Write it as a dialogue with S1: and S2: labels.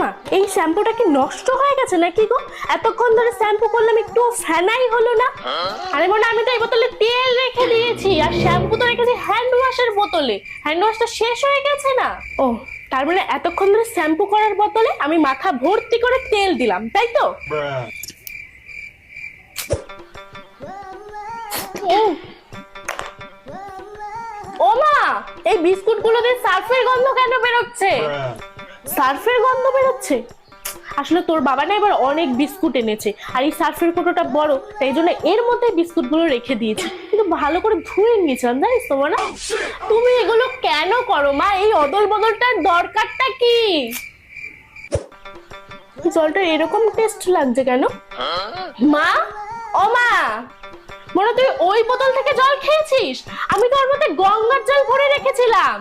S1: মা, এই শ্যাম্পুটা কি নষ্ট হয়ে গেছে নাকি গো? এতক্ষণ ধরে শ্যাম্পু করলাম, একটু ফেনাই হলো না। আরে মনে, আমি তো এই বোতলে তেল রেখে দিয়েছি, আর শ্যাম্পু তো রেখেছি হ্যান্ড ওয়াশের বোতলে। হ্যান্ড ওয়াশটা শেষ হয়ে গেছে না? ও, তার মানে এতক্ষণ ধরে শ্যাম্পু করার বদলে আমি মাথা ভর্তি করে তেল দিলাম, তাই তো? ও মা, এই বিস্কুট গুলোতে সার্ফের গন্ধ কেন বেরোচ্ছে? সার্ফের গন্ধ বেরোচ্ছে? আসলে তোর বাবা না এবার অনেক বিস্কুট এনেছে, আর এই সার্ফের কৌটোটা বড়, তাই জন্য এর মধ্যে বিস্কুট গুলো রেখে দিয়েছি। কিন্তু ভালো করে ধুয়ে নিয়েছিলাম, জানিস তো না? তুমি এগুলো কেন করো মা? এই অদল বদলটার দরকারটা কি? জলটা এরকম টেস্ট লাগছে কেন মা? ও মা, মনে তুই ওই বোতল থেকে জল খেয়েছিস? আমি তো ওর মধ্যে গঙ্গার জল ভরে রেখেছিলাম।